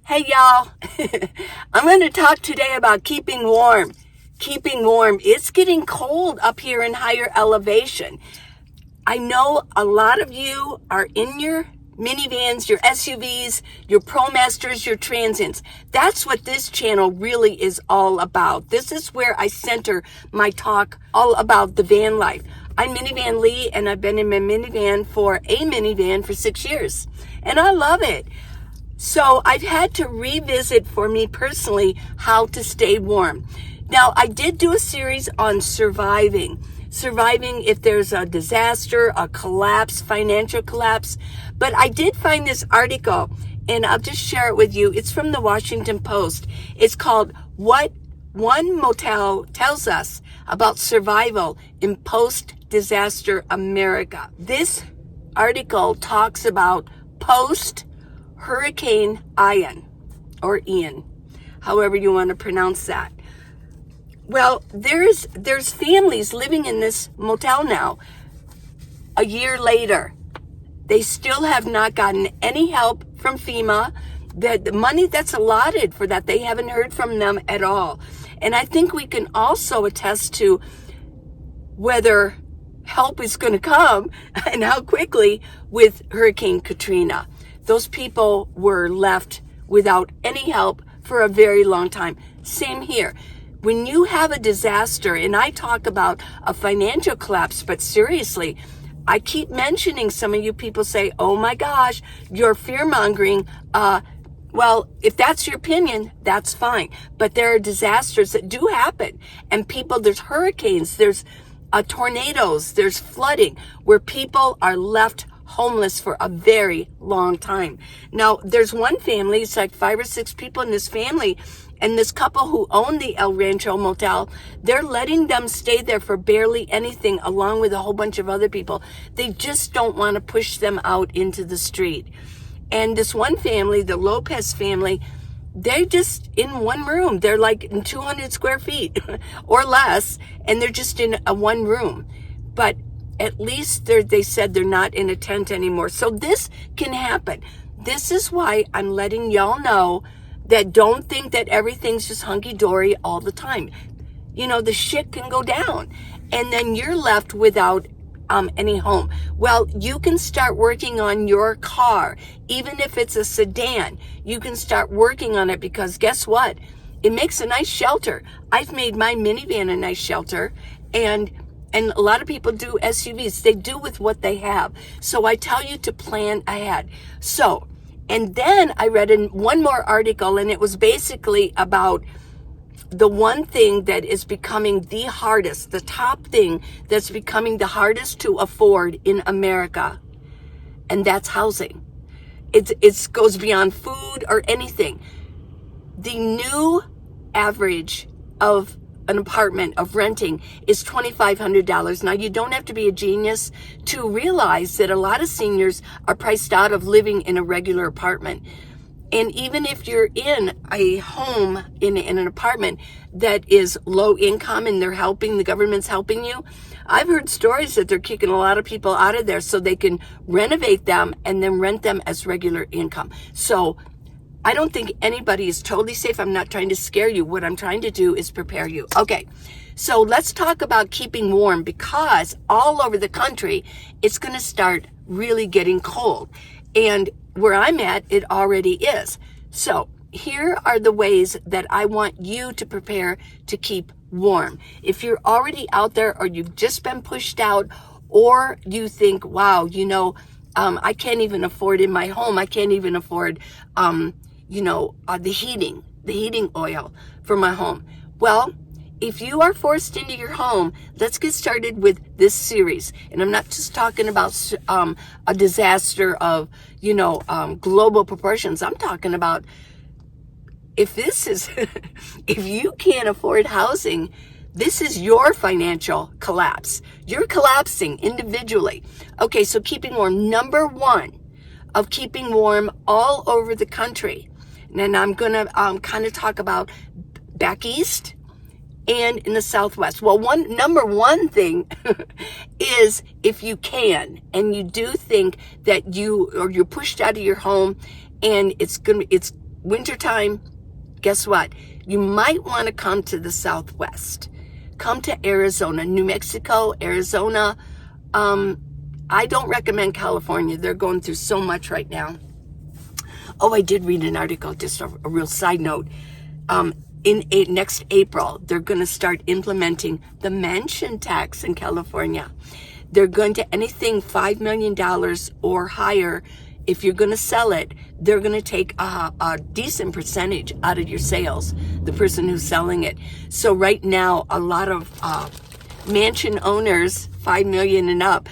Hey y'all, I'm going to talk today about keeping warm. Keeping warm. It's getting cold up here in higher elevation. I know a lot of you are in your minivans, your SUVs, your ProMasters, your Transients. That's what this channel really is all about. This is where I center my talk all about the van life. I'm Minivan Lee, and I've been in my minivan for 6 years, and I love it. So I've had to revisit for me personally how to stay warm. Now, I did do a series on surviving if there's a disaster, a collapse, financial collapse. But I did find this article, and I'll just share it with you. It's from the Washington Post. It's called What One Motel Tells Us About Survival in Post-Disaster America. This article talks about post-Hurricane Ian, or Ian, however you want to pronounce that. Well, there's families living in this motel now. A year later, they still have not gotten any help from FEMA. The money that's allotted for that, they haven't heard from them at all. And I think we can also attest to whether help is going to come and how quickly with Hurricane Katrina. Those people were left without any help for a very long time. Same here. When you have a disaster, and I talk about a financial collapse, but seriously, I keep mentioning, some of you people say, oh my gosh, you're fear-mongering. Well, if that's your opinion, that's fine. But there are disasters that do happen. And people, there's hurricanes, there's tornadoes, there's flooding, where people are left homeless for a very long time. Now, there's one family, it's like 5 or 6 people in this family, and this couple who own the El Rancho Motel, they're letting them stay there for barely anything, along with a whole bunch of other people. They just don't want to push them out into the street. And this one family, the Lopez family, they're just in one room. They're like in 200 square feet or less, and they're just in a one room. But at least they said they're not in a tent anymore. So this can happen. This is why I'm letting y'all know that don't think that everything's just hunky-dory all the time. You know, the shit can go down, and then you're left without any home. Well, you can start working on your car. Even if it's a sedan, you can start working on it, because guess what? It makes a nice shelter. I've made my minivan a nice shelter, and a lot of people do SUVs. They do with what they have. So I tell you to plan ahead. So, and then I read one more article, and it was basically about the one thing that is becoming the hardest, the top thing that's becoming the hardest to afford in America, and that's housing. It goes beyond food or anything. The new average of an apartment, of renting, is $2,500. Now, you don't have to be a genius to realize that a lot of seniors are priced out of living in a regular apartment. And even if you're in a home, in an apartment that is low income, and the government's helping you, I've heard stories that they're kicking a lot of people out of there so they can renovate them and then rent them as regular income. So I don't think anybody is totally safe. I'm not trying to scare you. What I'm trying to do is prepare you. Okay, so let's talk about keeping warm, because all over the country, it's going to start really getting cold. And where I'm at, it already is. So here are the ways that I want you to prepare to keep warm. If you're already out there, or you've just been pushed out, or you think, wow, I can't even afford in my home, I can't even afford, the heating oil for my home. Well, if you are forced into your home, let's get started with this series. And I'm not just talking about a disaster of, global proportions. I'm talking about if you can't afford housing, this is your financial collapse. You're collapsing individually. Okay, so keeping warm. Number one of keeping warm all over the country. And I'm going to kind of talk about back east and in the Southwest. Well, number one thing is, if you can, and you do think that you're pushed out of your home, and it's wintertime, guess what? You might want to come to the Southwest. Come to Arizona, New Mexico, Arizona. I don't recommend California. They're going through so much right now. Oh, I did read an article, just a real side note. Next April, they're going to start implementing the mansion tax in California. They're going to, anything $5 million or higher, if you're going to sell it, they're going to take a decent percentage out of your sales, the person who's selling it. So right now, a lot of mansion owners, 5 million and up,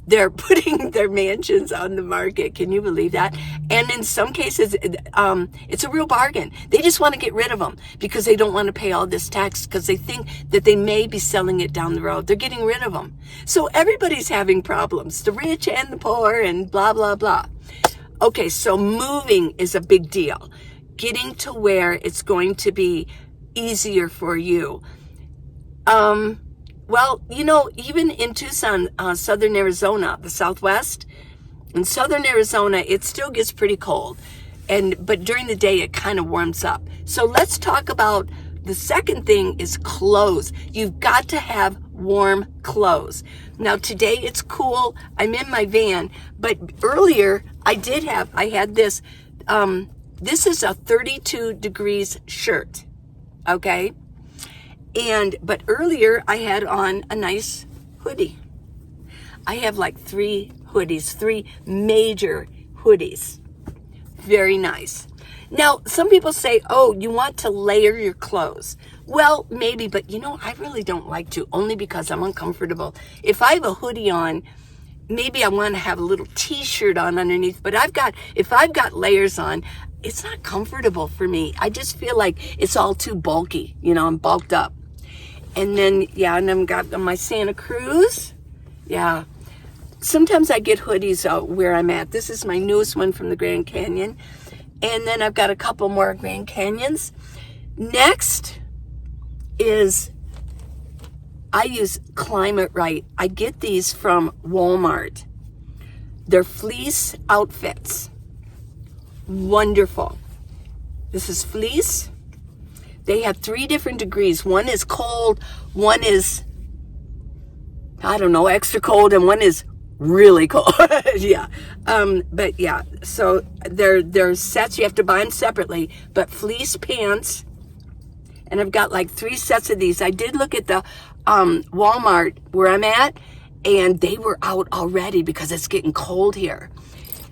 they're putting their mansions on the market. Can you believe that? And in some cases, it's a real bargain. They just want to get rid of them because they don't want to pay all this tax because they think that they may be selling it down the road. They're getting rid of them. So everybody's having problems, the rich and the poor and blah, blah, blah. Okay, so moving is a big deal. Getting to where it's going to be easier for you. Well, you know, even in Tucson, southern Arizona, the Southwest, in southern Arizona, it still gets pretty cold. But during the day, it kind of warms up. So let's talk about the second thing is clothes. You've got to have warm clothes. Now, today it's cool. I'm in my van. But earlier, I had this. This is a 32 degrees shirt. Okay? But earlier I had on a nice hoodie. I have like 3 hoodies, 3 major hoodies. Very nice. Now, some people say, oh, you want to layer your clothes. Well, maybe, but you know, I really don't like to, only because I'm uncomfortable. If I have a hoodie on, maybe I want to have a little t-shirt on underneath, but if I've got layers on, it's not comfortable for me. I just feel like it's all too bulky. You know, I'm bulked up. And then, and I've got my Santa Cruz. Yeah. Sometimes I get hoodies out where I'm at. This is my newest one from the Grand Canyon. And then I've got a couple more Grand Canyons. Next is, I use Climate Right. I get these from Walmart. They're fleece outfits. Wonderful. This is fleece. They have 3 different degrees. One is cold, one is, I don't know, extra cold, and one is really cold. Yeah. But yeah, so they're sets. You have to buy them separately. But fleece pants, and I've got like 3 sets of these. I did look at the Walmart where I'm at, and they were out already because it's getting cold here.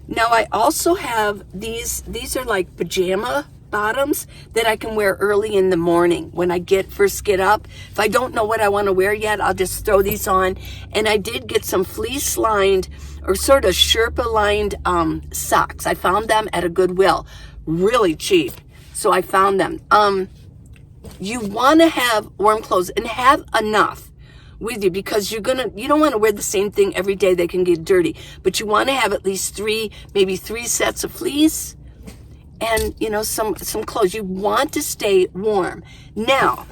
Now I also have these are like pajama bottoms that I can wear early in the morning when I first get up. If I don't know what I want to wear yet, I'll just throw these on. And I did get some fleece lined or sort of Sherpa lined socks. I found them at a Goodwill, really cheap. So I found them. You want to have warm clothes and have enough with you because you don't want to wear the same thing every day. They can get dirty, but you want to have at least maybe 3 sets of fleece and, you know, some clothes. You want to stay warm. Now,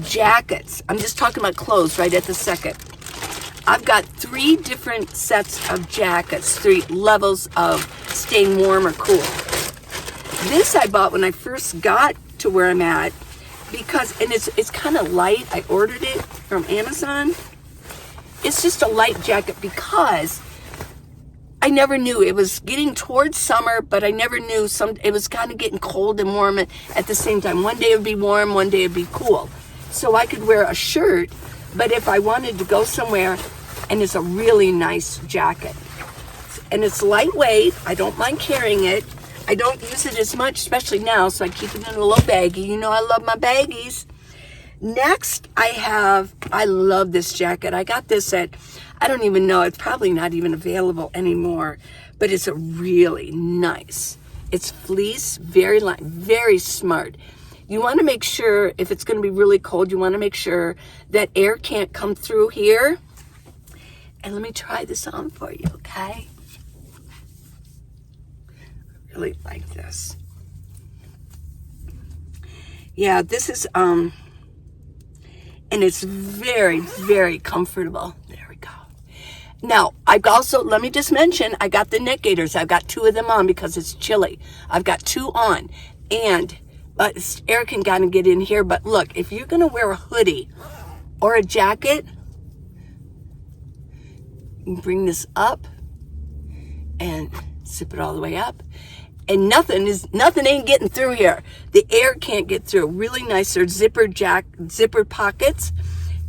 jackets. I'm just talking about clothes right at the second. I've got 3 different sets of jackets, 3 levels of staying warm or cool. This I bought when I first got to where I'm at because, and it's kind of light. I ordered it from Amazon. It's just a light jacket because I never knew. It was getting towards summer, but I never knew it was kind of getting cold and warm at the same time. One day it would be warm, one day it would be cool. So I could wear a shirt, but if I wanted to go somewhere, and it's a really nice jacket. And it's lightweight. I don't mind carrying it. I don't use it as much, especially now, so I keep it in a little baggie. You know I love my baggies. Next, I love this jacket. I got this at, I don't even know, it's probably not even available anymore, but it's a really nice. It's fleece, very light, very smart. You want to make sure, if it's going to be really cold, you want to make sure that air can't come through here. And let me try this on for you, okay? I really like this. Yeah, this is, and it's very, very comfortable. There we go. Now, I've also, let me just mention, I got the neck gaiters. I've got 2 of them on because it's chilly. I've got 2 on. And, Eric can kind of get in here, but look, if you're going to wear a hoodie or a jacket, you can bring this up and zip it all the way up. And nothing ain't getting through here. The air can't get through. Really nice. They're zipper pockets.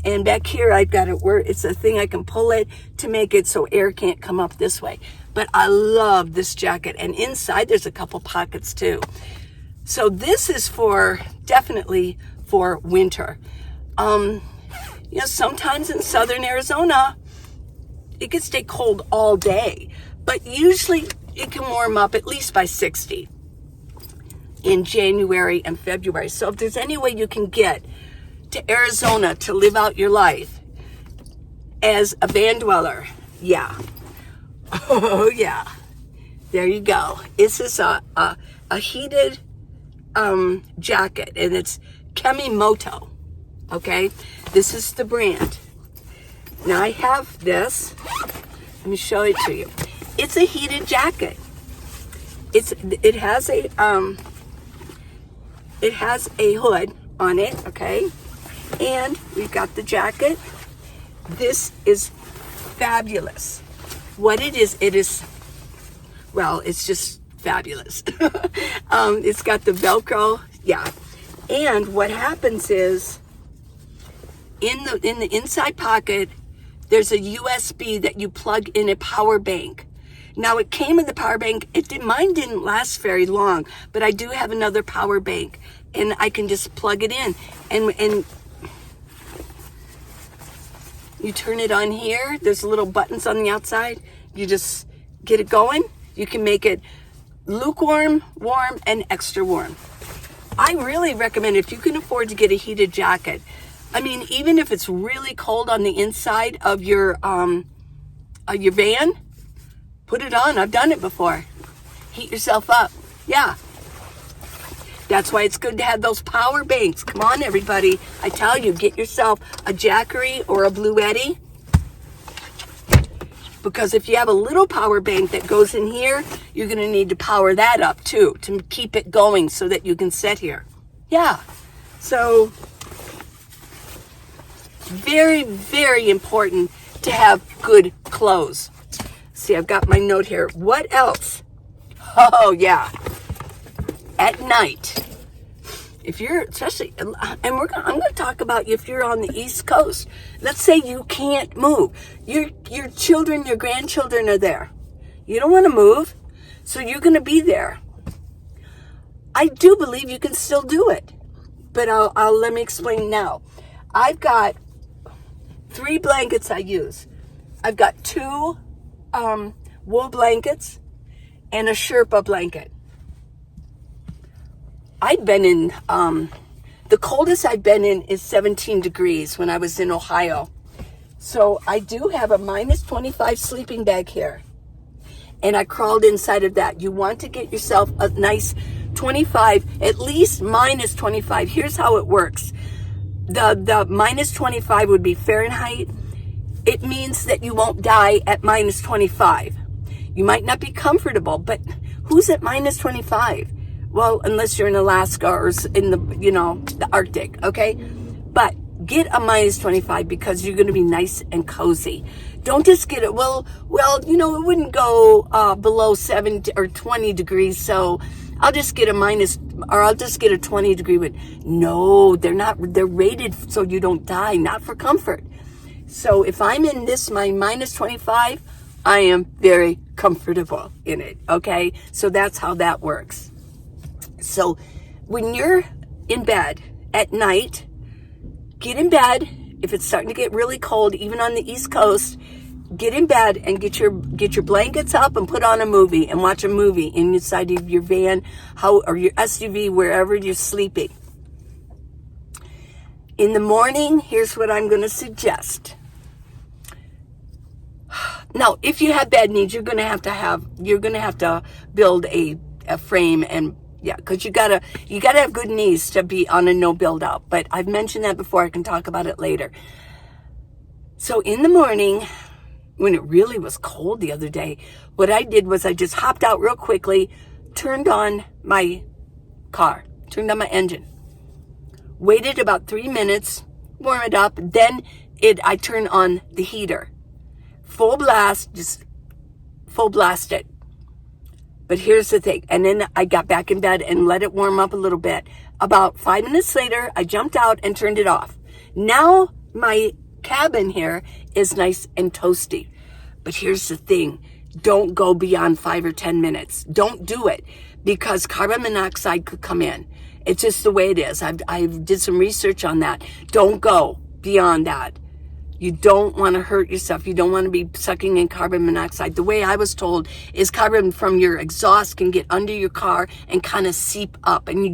And back here, I've got it where it's a thing I can pull it to make it so air can't come up this way. But I love this jacket. And inside, there's a couple pockets too. So this is definitely for winter. Sometimes in southern Arizona, it can stay cold all day. But usually, it can warm up at least by 60 in January and February. So if there's any way you can get to Arizona to live out your life as a van dweller, yeah. Oh, yeah. There you go. This is a heated jacket, and it's Kemimoto, okay? This is the brand. Now, I have this. Let me show it to you. It's a heated jacket. It has a hood on it, okay? And we've got the jacket. This is fabulous. What it is, it's just fabulous. It's got the Velcro, yeah. And what happens is, in the inside pocket, there's a USB that you plug in a power bank. Now, it came in the power bank. Mine didn't last very long, but I do have another power bank, and I can just plug it in. And you turn it on here. There's little buttons on the outside. You just get it going. You can make it lukewarm, warm, and extra warm. I really recommend, if you can afford to get a heated jacket, I mean, even if it's really cold on the inside of your van, put it on. I've done it before. Heat yourself up. Yeah. That's why it's good to have those power banks. Come on, everybody. I tell you, get yourself a Jackery or a Blue Eddy. Because if you have a little power bank that goes in here, you're going to need to power that up too to keep it going so that you can sit here. Yeah. So, very, very important to have good clothes. See, I've got my note here. What else? Oh, yeah. At night, if you're, especially, and I'm going to talk about if you're on the East Coast. Let's say you can't move. Your children, your grandchildren are there. You don't want to move, so you're going to be there. I do believe you can still do it, but I'll let me explain now. I've got 3 blankets I use. I've got 2 wool blankets and a Sherpa blanket. I've been in, the coldest I've been in is 17 degrees when I was in Ohio. So I do have a minus 25 sleeping bag here. And I crawled inside of that. You want to get yourself a nice 25, at least minus 25. Here's how it works. The minus 25 would be Fahrenheit. It means that you won't die at minus 25. You might not be comfortable, but who's at minus 25? Well, unless you're in Alaska or in the Arctic, okay? But get a minus 25 because you're going to be nice and cozy. Don't just get it, well, it wouldn't go below 7 or 20 degrees, so I'll just get a 20 degree one. No, they're rated so you don't die, not for comfort. So if I'm in my minus 25, I am very comfortable in it, okay? So that's how that works. So when you're in bed at night, get in bed. If it's starting to get really cold, even on the East Coast, get in bed and get your blankets up and put on a movie and watch a movie inside of your van or your SUV, wherever you're sleeping. In the morning, here's what I'm going to suggest. Now, if you have bed needs, you're going to have to build a frame, and yeah, because you gotta have good knees to be on a no build out. But I've mentioned that before. I can talk about it later. So in the morning, when it really was cold the other day, what I did was I just hopped out real quickly, turned on my car, turned on my engine, waited about 3 minutes, warm it up, then I turn on the heater. Full blast, just full blast it. But here's the thing. And then I got back in bed and let it warm up a little bit. About 5 minutes later, I jumped out and turned it off. Now my cabin here is nice and toasty. But here's the thing. Don't go beyond 5 or 10 minutes. Don't do it because carbon monoxide could come in. It's just the way it is. I've did some research on that. Don't go beyond that. You don't want to hurt yourself. You don't want to be sucking in carbon monoxide. The way I was told is carbon from your exhaust can get under your car and kind of seep up, and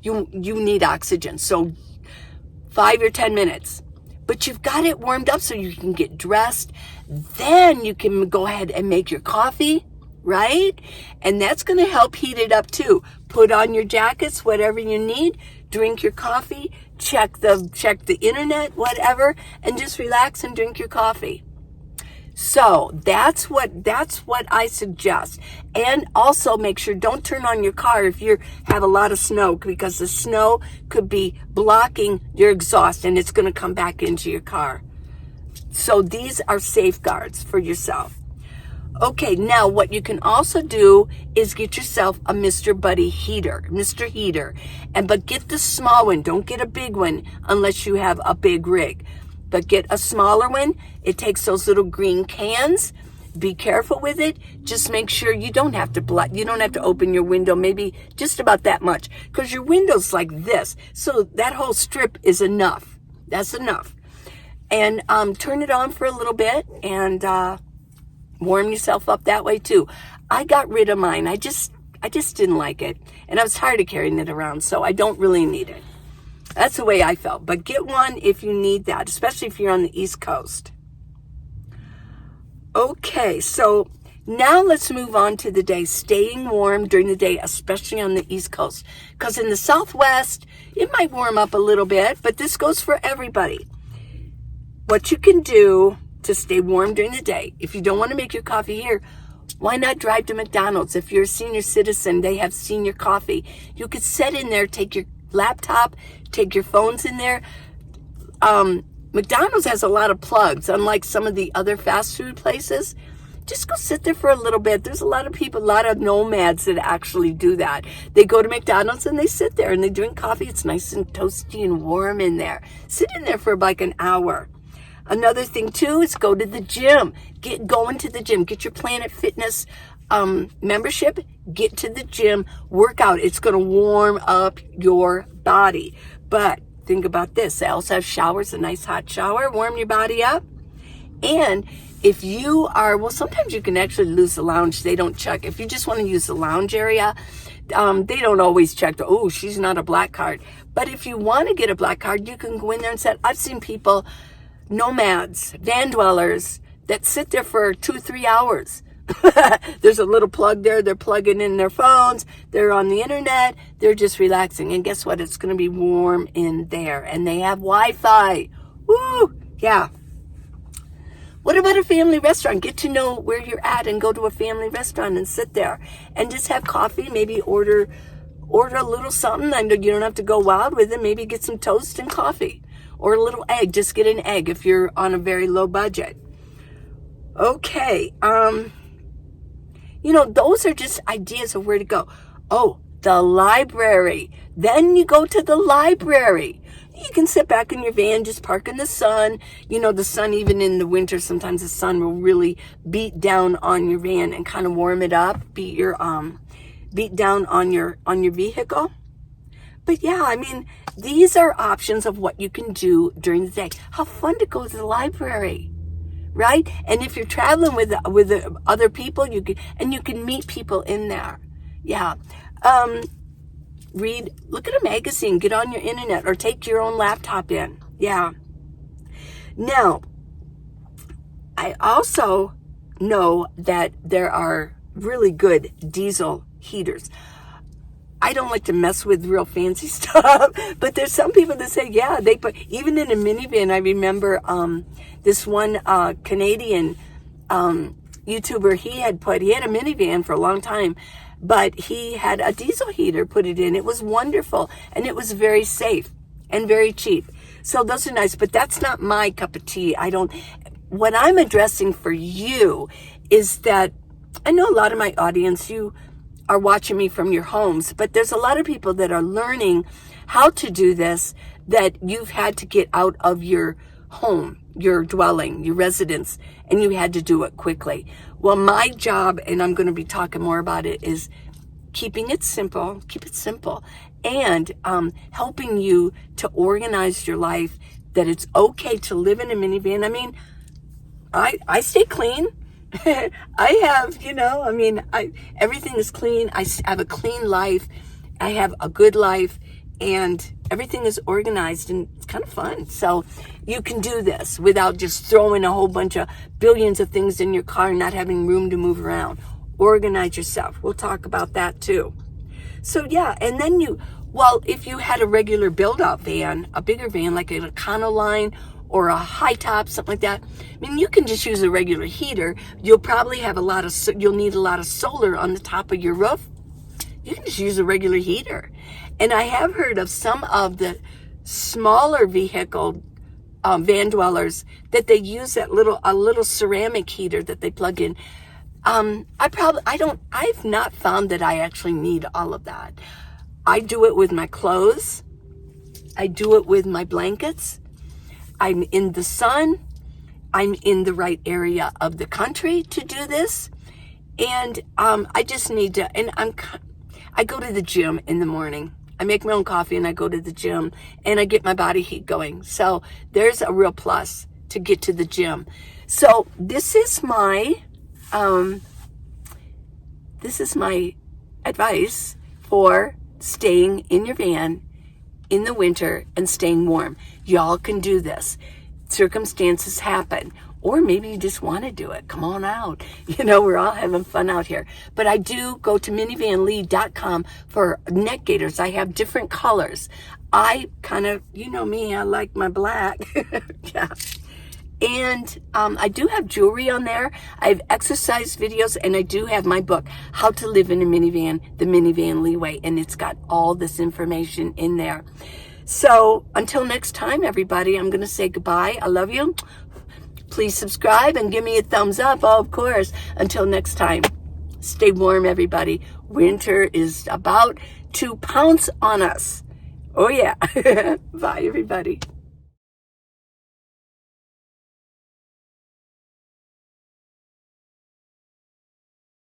you need oxygen. So 5 or 10 minutes. But you've got it warmed up so you can get dressed. Then you can go ahead and make your coffee, right? And that's going to help heat it up too. Put on your jackets, whatever you need, drink your coffee, check the internet, whatever, and just relax and drink your coffee. So that's what I suggest. And also make sure don't turn on your car if you have a lot of snow, because the snow could be blocking your exhaust and it's going to come back into your car. So these are safeguards for yourself. Okay, now what you can also do is get yourself a Mr. Buddy heater, Mr. Heater. But get the small one. Don't get a big one unless you have a big rig. But get a smaller one. It takes those little green cans. Be careful with it. Just make sure you don't have to open your window, maybe just about that much, because your window's like this. So that whole strip is enough. That's enough. And turn it on for a little bit and warm yourself up that way too. I got rid of mine. I just didn't like it, and I was tired of carrying it around, so I don't really need it. That's the way I felt. But get one if you need that, especially if you're on the East Coast. Okay, so now let's move on to the day. Staying warm during the day, especially on the East Coast. Because in the Southwest, it might warm up a little bit, but this goes for everybody. What you can do to stay warm during the day, if you don't want to make your coffee here, why not drive to McDonald's? If you're a senior citizen, they have senior coffee. You could sit in there, take your laptop, take your phones in there. McDonald's has a lot of plugs, unlike some of the other fast food places. Just go sit there for a little bit. There's a lot of people, a lot of nomads that actually do that. They go to McDonald's and they sit there and they drink coffee. It's nice and toasty and warm in there. Sit in there for like an hour. Another thing too is go to the gym. Get going to the gym. Get your Planet Fitness membership. Get to the gym. Work out. It's going to warm up your body. But think about this. They also have showers, a nice hot shower. Warm your body up. And if you are, well, sometimes you can actually lose the lounge. They don't check. If you just want to use the lounge area, they don't always check. Oh, she's not a black card. But if you want to get a black card, you can go in there and say, I've seen people, nomads, van dwellers, that sit there for 2-3 hours. There's a little plug there. They're plugging in their phones. They're on the internet. They're just relaxing. And guess what? It's going to be warm in there. And they have Wi-Fi. Woo! Yeah. What about a family restaurant? Get to know where you're at and go to a family restaurant and sit there and just have coffee. Maybe order a little something. I know you don't have to go wild with it. Maybe get some toast and coffee or a little egg. Just get an egg if you're on a very low budget. Okay. Those are just ideas of where to go. Oh, the library. Then you go to the library. You can sit back in your van, just park in the sun. The sun, even in the winter, sometimes the sun will really beat down on your van and kind of warm it up, beat down on your vehicle. But yeah, these are options of what you can do during the day. How fun to go to the library, right? And if you're traveling with other people, you can meet people in there. Yeah. Look at a magazine, get on your internet, or take your own laptop in. Yeah. Now, I also know that there are really good diesel heaters. I don't like to mess with real fancy stuff, but there's some people that say, yeah, they put, even in a minivan, I remember this one Canadian YouTuber, he had a minivan for a long time, but he had a diesel heater put it in. It was wonderful, and it was very safe and very cheap. So those are nice, but that's not my cup of tea. What I'm addressing for you is that I know a lot of my audience, you are watching me from your homes, but there's a lot of people that are learning how to do this, that you've had to get out of your home, your dwelling, your residence, and you had to do it quickly. Well, my job, and I'm going to be talking more about it, is keeping it simple, and helping you to organize your life, that it's okay to live in a minivan. I mean, I stay clean. I have, everything is clean. I have a clean life. I have a good life, and everything is organized, and it's kind of fun. So you can do this without just throwing a whole bunch of billions of things in your car and not having room to move around. Organize yourself. We'll talk about that too. So yeah, and then if you had a regular build-out van, a bigger van like an Econoline or a high top, something like that, I mean, you can just use a regular heater. You'll probably have you'll need a lot of solar on the top of your roof. You can just use a regular heater. And I have heard of some of the smaller vehicle van dwellers that they use a little ceramic heater that they plug in. I've not found that I actually need all of that. I do it with my clothes. I do it with my blankets. I'm in the sun. I'm in the right area of the country to do this. And I just need to, and I go to the gym in the morning. I make my own coffee and I go to the gym and I get my body heat going. So there's a real plus to get to the gym. So this is my advice for staying in your van in the winter and staying warm. Y'all can do this. Circumstances happen. Or maybe you just want to do it. Come on out. We're all having fun out here. But I do go to minivanlee.com for neck gaiters. I have different colors. I kind of, me, I like my black. Yeah. And I do have jewelry on there. I have exercise videos, and I do have my book, How to Live in a Minivan, The Minivan Lee Way, and it's got all this information in there. So until next time, everybody, I'm going to say goodbye. I love you. Please subscribe and give me a thumbs up. Oh, of course. Until next time, stay warm, everybody. Winter is about to pounce on us. Oh, yeah. Bye, everybody.